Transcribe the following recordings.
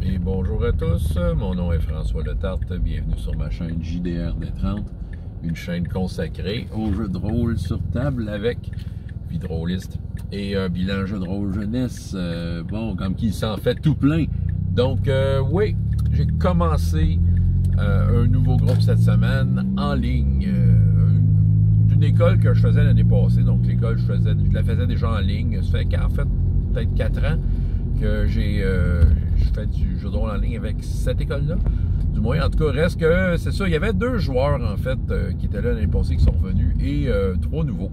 Et bonjour à tous, mon nom est François Letarte, bienvenue sur ma chaîne JDR-D30, une chaîne consacrée aux jeux de rôle sur table avec vie drôliste et un bilan jeu de rôle jeunesse, bon, comme qui s'en fait tout plein. Donc, oui, j'ai commencé un nouveau groupe cette semaine en ligne, d'une école que je faisais l'année passée, donc l'école, je la faisais déjà en ligne, ça fait qu'en fait, peut-être 4 ans, que je fais du jeu de rôle en ligne avec cette école-là. Du moins, en tout cas, reste que c'est ça. Il y avait 2 joueurs, en fait, qui étaient là l'année passée, qui sont revenus, et 3 nouveaux.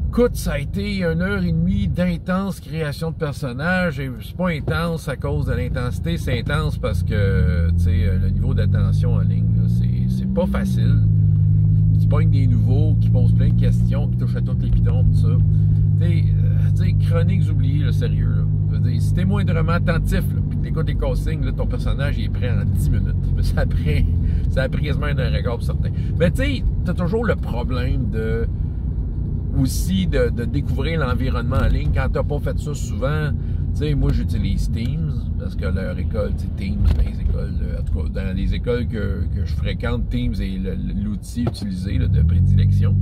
Écoute, ça a été 1h30 d'intense création de personnages, et c'est pas intense à cause de l'intensité, c'est intense parce que, tu sais, le niveau d'attention en ligne, c'est pas facile. Tu pognes des nouveaux qui posent plein de questions, qui touchent à tous les pitons, tout ça. Tu sais, chroniques oubliées, là, sérieux, là. Je veux dire, si t'es moindrement attentif, puis que t'écoutes les castings, là, ton personnage, il est prêt en 10 minutes. Mais ça a pris quasiment 1h15 pour certains. Mais tu sais, t'as toujours le problème aussi de découvrir l'environnement en ligne. Quand t'as pas fait ça souvent, tu sais, moi, j'utilise Teams, parce que leur école, tu sais, Teams, dans les écoles, en tout cas, dans les écoles que je fréquente, Teams est l'outil utilisé là, de prédilection.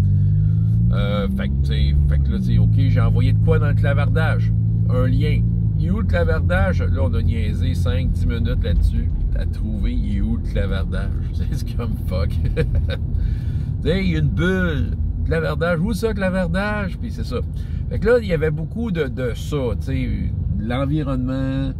Fait que là, tu sais, OK, j'ai envoyé de quoi dans le clavardage? Un lien. Il est où le clavardage? Là, on a niaisé 5-10 minutes là-dessus. T'as trouvé, il est où le clavardage? C'est comme fuck. Tu sais, il y a une bulle. Clavardage, où ça, clavardage? Puis c'est ça. Fait que là, il y avait beaucoup de ça, tu sais, l'environnement,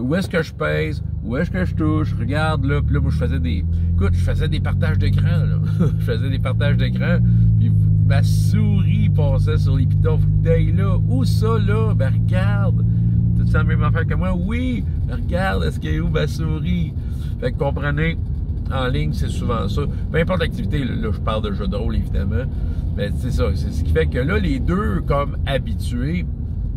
où est-ce que je pèse, où est-ce que je touche, regarde là, puis là, moi, je faisais des partages d'écran, là. Je faisais des partages d'écran, puis ma souris passait sur les pitons, t'ailles là, où ça, là? Ben, regarde! T'as-tu la même affaire que moi? Oui! Ben, regarde, est-ce qu'il y a où ma souris? Fait que comprenez, en ligne, c'est souvent ça. Peu importe l'activité, là, je parle de jeu de rôle, évidemment, mais c'est ça, c'est ce qui fait que là, les deux, comme habitués,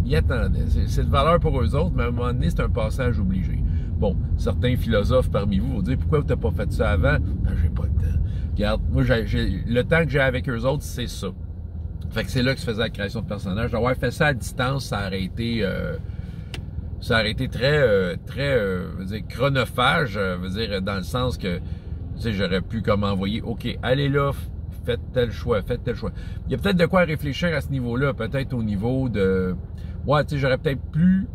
ils attendaient. C'est de valeur pour eux autres, mais à un moment donné, c'est un passage obligé. Bon, certains philosophes parmi vous vont dire, pourquoi tu n'as pas fait ça avant? Ben, j'ai pas le temps. Regarde, moi, le temps que j'ai avec eux autres, c'est ça. Fait que c'est là que se faisait la création de personnages. D'avoir fait ça à distance, ça aurait été très, je veux dire, chronophage, je veux dire, dans le sens que, tu sais, j'aurais pu comme envoyer, OK, allez là, faites tel choix, faites tel choix. Il y a peut-être de quoi réfléchir à ce niveau-là, peut-être au niveau de, ouais, tu sais, j'aurais peut-être plus,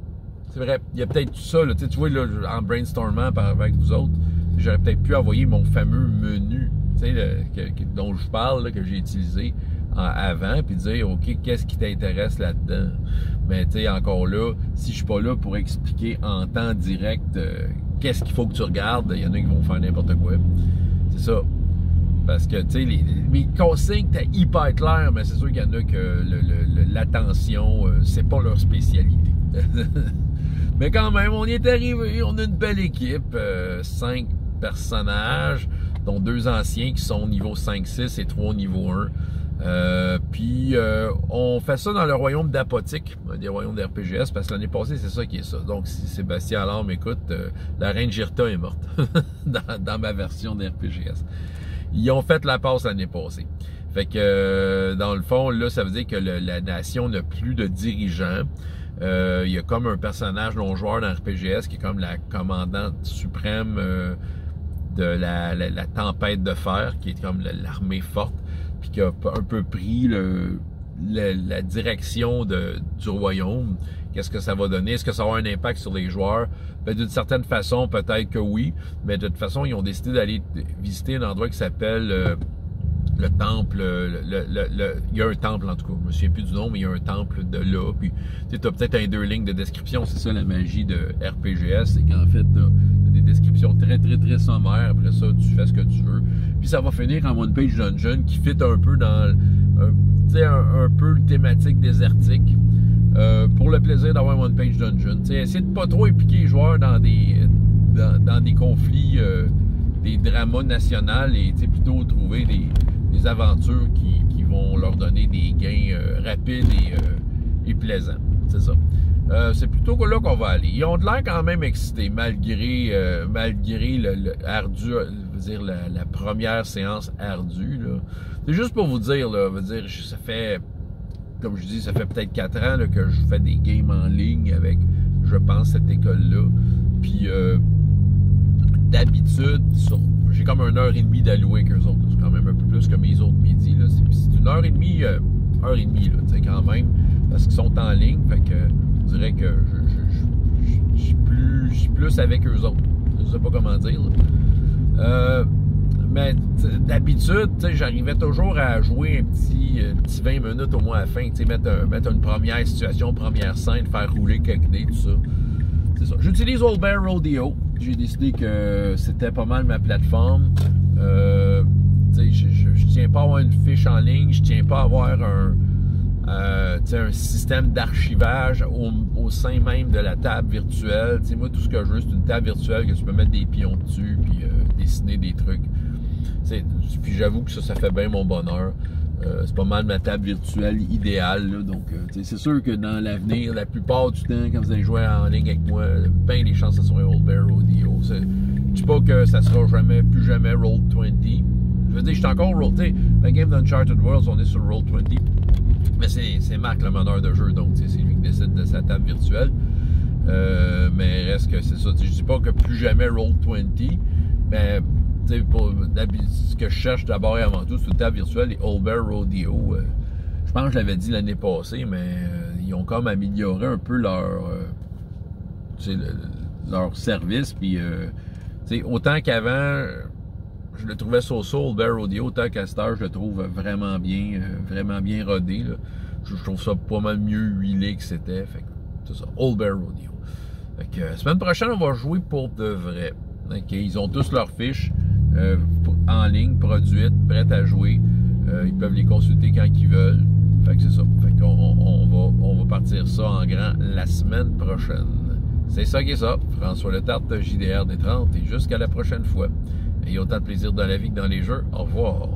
c'est vrai, il y a peut-être tout ça, là, tu vois, là, en brainstormant avec vous autres, j'aurais peut-être pu envoyer mon fameux menu, tu sais, dont je parle, là, que j'ai utilisé avant, puis dire, OK, qu'est-ce qui t'intéresse là-dedans? Mais tu sais, encore là, si je suis pas là pour expliquer en temps direct qu'est-ce qu'il faut que tu regardes, il y en a qui vont faire n'importe quoi. C'est ça. Parce que, tu sais, mes consignes étaient hyper claires, mais c'est sûr qu'il y en a que l'attention, c'est pas leur spécialité. Mais quand même, on y est arrivé, on a une belle équipe, 5 personnages, dont 2 anciens qui sont niveau 5-6 et 3 niveau 1. Puis on fait ça dans le royaume d'Apotique, des royaumes d'RPGS, parce que l'année passée, c'est ça qui est ça. Donc, si Sébastien Allard m'écoute, la reine Girta est morte dans ma version d'RPGS. Ils ont fait la passe l'année passée. Fait que, dans le fond, là, ça veut dire que la nation n'a plus de dirigeant. Il y a comme un personnage non-joueur dans RPGS qui est comme la commandante suprême de la tempête de fer, qui est comme l'armée forte, puis qui a un peu pris la direction du royaume. Qu'est-ce que ça va donner? Est-ce que ça va avoir un impact sur les joueurs? Ben, d'une certaine façon, peut-être que oui, mais de toute façon, ils ont décidé d'aller visiter un endroit qui s'appelle le temple, il y a un temple en tout cas, je me souviens plus du nom, mais il y a un temple de là, puis tu as peut-être 2 lignes de description, c'est ça la magie de RPGS, c'est qu'en fait, tu as des descriptions très très très sommaires, après ça, tu fais ce que tu veux, puis ça va finir en one page dungeon qui fit un peu dans, un peu le thématique désertique, pour le plaisir d'avoir un one page dungeon, essayer de pas trop impliquer les joueurs dans des conflits, des dramas nationaux et plutôt trouver des aventures qui vont leur donner des gains rapides et plaisants. C'est ça. C'est plutôt là qu'on va aller. Ils ont de l'air quand même excités, malgré le ardu, je veux dire, la première séance ardue. C'est juste pour vous dire, là, ça fait, comme je dis, ça fait peut-être 4 ans là, que je fais des games en ligne avec, je pense, cette école-là. Puis Puis d'habitude, j'ai comme 1h30 d'alloué avec eux autres. C'est quand même un peu plus que mes autres midis. C'est 1h30, là, quand même, parce qu'ils sont en ligne. Fait que je dirais que je suis plus avec eux autres. Je sais pas comment dire. Mais d'habitude, j'arrivais toujours à jouer un petit 20 minutes au moins à la fin, mettre une première situation, première scène, faire rouler quelques dés, tout ça. C'est ça. J'utilise Old Bear Rodeo. J'ai décidé que c'était pas mal ma plateforme. Je tiens pas à avoir une fiche en ligne, je tiens pas à avoir un système d'archivage au sein même de la table virtuelle. Moi, tout ce que je veux, c'est une table virtuelle que tu peux mettre des pions dessus puis dessiner des trucs. Puis j'avoue que ça fait bien mon bonheur. C'est pas mal ma table virtuelle idéale. Là, donc, c'est sûr que dans l'avenir, la plupart du temps, quand vous allez jouer en ligne avec moi, bien des chances que ce soit un Old Bear Rodeo. Je dis pas que ça sera plus jamais Roll20. Je veux dire, je suis encore Roll. La game d'Uncharted Worlds, on est sur Roll20. Mais c'est Marc le meneur de jeu, donc c'est lui qui décide de sa table virtuelle. Mais reste que c'est ça. Je dis pas que plus jamais Roll20, mais ce que je cherche d'abord et avant tout, c'est une table virtuelle et Old Bear Rodeo. Je pense que je l'avais dit l'année passée, mais ils ont comme amélioré un peu leur service. Puis, autant qu'avant, je le trouvais so-so, Old Bear Rodeo, autant qu'à cette heure, je le trouve vraiment bien rodé. Là. Je trouve ça pas mal mieux huilé que c'était. Fait que c'est ça, Old Bear Rodeo. Fait que, semaine prochaine, on va jouer pour de vrai. Okay, ils ont tous leurs fiches en ligne, produites, prêtes à jouer. Ils peuvent les consulter quand ils veulent. Fait que c'est ça. Fait qu'on on va partir ça en grand la semaine prochaine. C'est ça qui est ça. François Letarte, JDR des 30 et jusqu'à la prochaine fois. Ayez autant de plaisir dans la vie que dans les jeux. Au revoir.